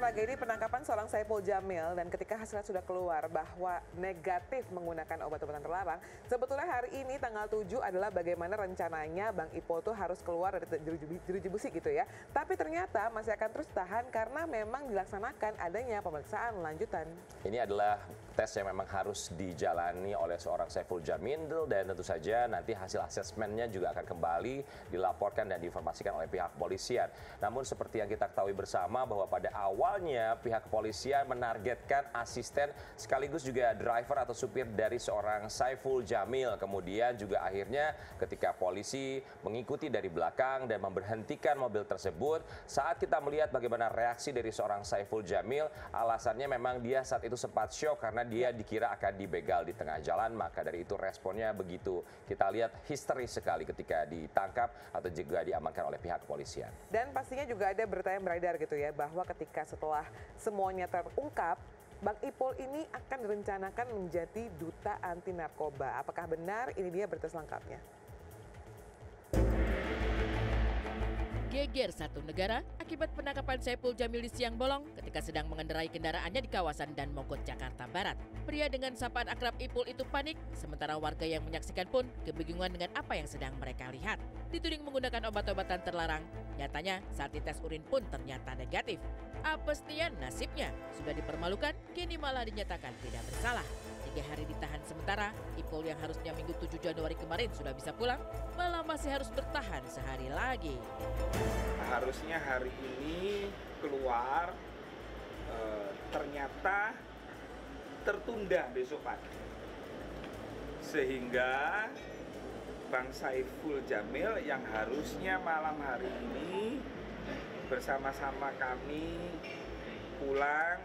tragedi penangkapan seorang Saiful Jamil dan ketika hasilnya sudah keluar bahwa negatif menggunakan obat-obatan terlarang, sebetulnya hari ini tanggal 7 adalah bagaimana rencananya Bang Ipul tuh harus keluar dari jeruji besi gitu ya. Tapi ternyata masih akan terus tahan karena memang dilaksanakan adanya pemeriksaan lanjutan. Ini adalah tes yang memang harus dijalani oleh seorang Saiful Jamil dan tentu saja nanti hasil asesmennya juga akan kembali dilaporkan dan diinformasikan oleh pihak kepolisian. Namun seperti yang kita ketahui bersama bahwa pada awalnya pihak kepolisian menargetkan asisten sekaligus juga driver atau supir dari seorang Saiful Jamil. Kemudian juga akhirnya ketika polisi mengikuti dari belakang dan memberhentikan mobil tersebut, saat kita melihat bagaimana reaksi dari seorang Saiful Jamil, alasannya memang dia saat itu sempat syok karena dia dikira akan dibegal di tengah jalan. Maka dari itu responnya begitu kita lihat histeris sekali ketika ditangkap atau juga diamankan oleh pihak kepolisian. Dan pastinya juga ada berita yang beredar gitu ya, bahwa ketika setelah semuanya terungkap, Bang Ipul ini akan direncanakan menjadi duta anti narkoba. Apakah benar? Ini dia berita selengkapnya. Geger satu negara akibat penangkapan Saiful Jamil di siang bolong ketika sedang mengendarai kendaraannya di kawasan Dan Mogot, Jakarta Barat. Pria dengan sapaan akrab Ipul itu panik, sementara warga yang menyaksikan pun kebingungan dengan apa yang sedang mereka lihat. Dituding menggunakan obat-obatan terlarang, nyatanya saat dites urin pun ternyata negatif. Apestian nasibnya, sudah dipermalukan, kini malah dinyatakan tidak bersalah. 3 hari ditahan sementara, Ipul yang harusnya Minggu 7 Januari kemarin sudah bisa pulang, malah masih harus bertahan sehari lagi. Harusnya hari ini keluar, ternyata tertunda besok pagi. Sehingga Bang Saiful Jamil yang harusnya malam hari ini bersama-sama kami pulang,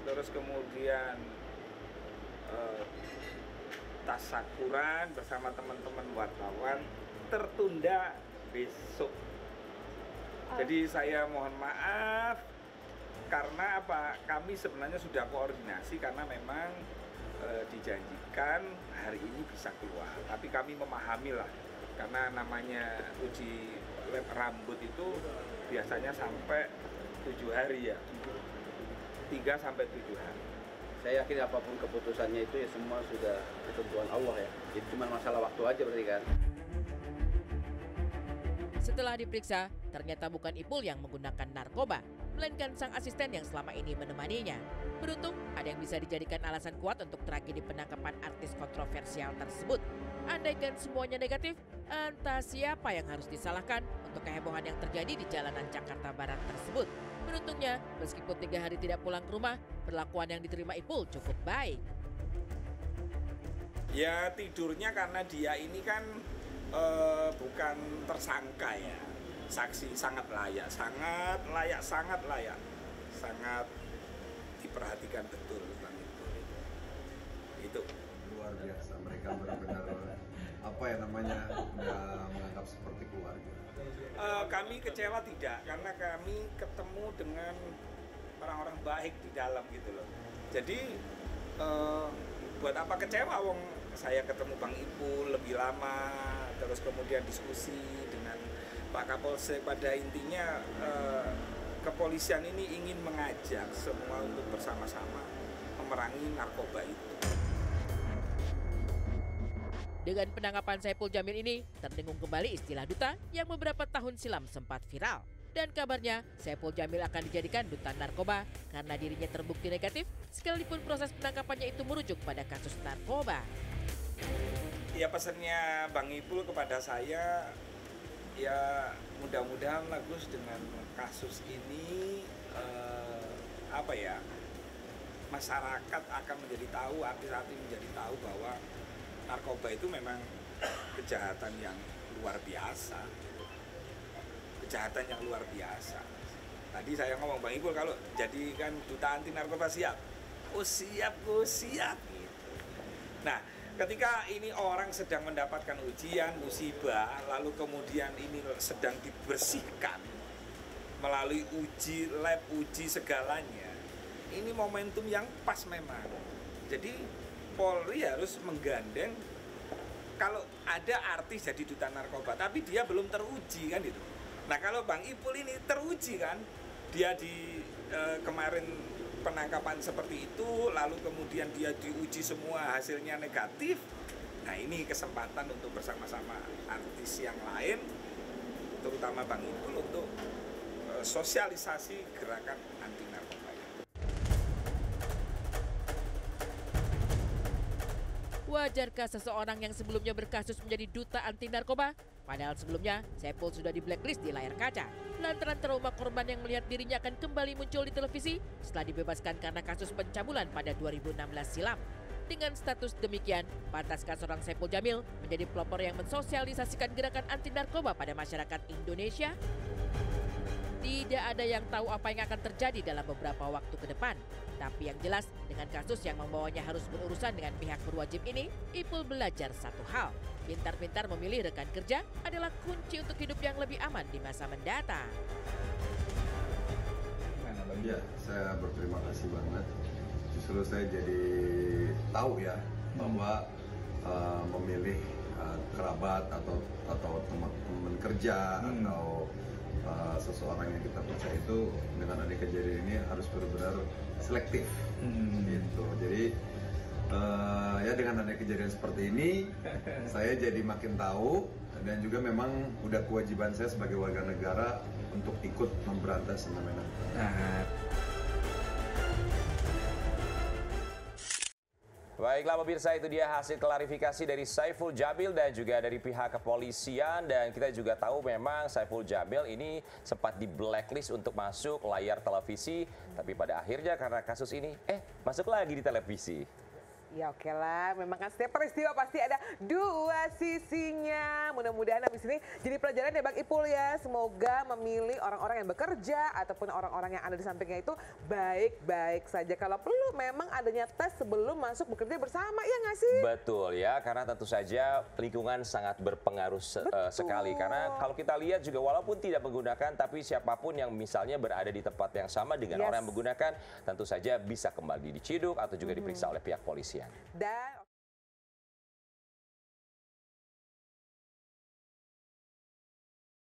terus kemudian tasyakuran bersama teman-teman wartawan tertunda besok. Jadi saya mohon maaf karena apa? Kami sebenarnya sudah koordinasi karena memang dijanjikan hari ini bisa keluar. Tapi kami memahami lah karena namanya uji lab rambut itu biasanya sampai 7 hari ya. 3 sampai 7 hari. Saya yakin apapun keputusannya itu ya semua sudah ketentuan Allah ya. Jadi cuma masalah waktu aja berarti kan. Setelah diperiksa, ternyata bukan Ipul yang menggunakan narkoba, melainkan sang asisten yang selama ini menemaninya. Beruntung, ada yang bisa dijadikan alasan kuat untuk tragedi penangkapan artis kontroversial tersebut. Andaikan semuanya negatif, entah siapa yang harus disalahkan untuk kehebohan yang terjadi di jalanan Jakarta Barat tersebut. Beruntungnya, meskipun 3 hari tidak pulang ke rumah, perlakuan yang diterima Ipul cukup baik. Ya tidurnya karena dia ini kan bukan tersangka ya. Saksi sangat layak, sangat layak. Sangat diperhatikan betul Bang Ipul itu. Luar biasa, mereka benar-benar apa ya namanya, udah menganggap seperti keluarga. Kami kecewa tidak, karena kami ketemu dengan orang-orang baik di dalam gitu loh. Jadi buat apa kecewa, wong saya ketemu Bang Ipul lebih lama, terus kemudian diskusi dengan Pak Kapolsek. Pada intinya kepolisian ini ingin mengajak semua untuk bersama-sama memerangi narkoba itu. Dengan penangkapan Saiful Jamil ini, terdengung kembali istilah duta yang beberapa tahun silam sempat viral. Dan kabarnya, Saiful Jamil akan dijadikan duta narkoba karena dirinya terbukti negatif, sekalipun proses penangkapannya itu merujuk pada kasus narkoba. Ya pesannya Bang Ipul kepada saya, ya mudah-mudahan Gus dengan kasus ini masyarakat akan menjadi tahu, artis-artis menjadi tahu bahwa narkoba itu memang kejahatan yang luar biasa. Kejahatan yang luar biasa. Tadi saya ngomong Bang Ipul kalau jadikan duta anti narkoba siap. Oh siap, siap gitu. Nah, ketika ini orang sedang mendapatkan ujian, musibah, lalu kemudian ini sedang dibersihkan melalui uji lab, uji segalanya. Ini momentum yang pas memang. Jadi Polri harus menggandeng, kalau ada artis jadi duta narkoba, tapi dia belum teruji kan itu. Nah kalau Bang Ipul ini teruji kan, dia di kemarin penangkapan seperti itu, lalu kemudian dia diuji semua hasilnya negatif. Nah ini kesempatan untuk bersama-sama artis yang lain, terutama Bang Ipul, untuk sosialisasi gerakan anti narkoba. Wajarkah seseorang yang sebelumnya berkasus menjadi duta anti narkoba? Padahal sebelumnya, Saipul sudah di blacklist di layar kaca. Lantaran trauma korban yang melihat dirinya akan kembali muncul di televisi setelah dibebaskan karena kasus pencabulan pada 2016 silam. Dengan status demikian, pantaskah seorang Saipul Jamil menjadi pelopor yang mensosialisasikan gerakan anti narkoba pada masyarakat Indonesia? Tidak ada yang tahu apa yang akan terjadi dalam beberapa waktu ke depan. Tapi yang jelas, dengan kasus yang membawanya harus berurusan dengan pihak berwajib ini, Ipul belajar satu hal. Pintar-pintar memilih rekan kerja adalah kunci untuk hidup yang lebih aman di masa mendatang. Ya, saya berterima kasih banget. Justru saya jadi tahu ya bahwa memilih kerabat atau teman kerja atau seseorang yang kita percaya itu dengan adanya kejadian ini harus benar-benar selektif gitu. Jadi ya dengan adanya kejadian seperti ini saya jadi makin tahu, dan juga memang udah kewajiban saya sebagai warga negara untuk ikut memberantas fenomena. Baiklah pemirsa, itu dia hasil klarifikasi dari Saiful Jamil dan juga dari pihak kepolisian. Dan kita juga tahu memang Saiful Jamil ini sempat di blacklist untuk masuk layar televisi. Tapi pada akhirnya karena kasus ini, masuk lagi di televisi. Ya oke lah, memang kan setiap peristiwa pasti ada dua sisinya. Mudah-mudahan habis ini jadi pelajaran ya Bang Ipul ya. Semoga memilih orang-orang yang bekerja ataupun orang-orang yang ada di sampingnya itu baik-baik saja. Kalau perlu memang adanya tes sebelum masuk bekerja bersama, ya nggak sih? Betul ya, karena tentu saja lingkungan sangat berpengaruh sekali. Karena kalau kita lihat juga walaupun tidak menggunakan, tapi siapapun yang misalnya berada di tempat yang sama dengan orang yang menggunakan, tentu saja bisa kembali diciduk atau juga diperiksa oleh pihak polisi. Dan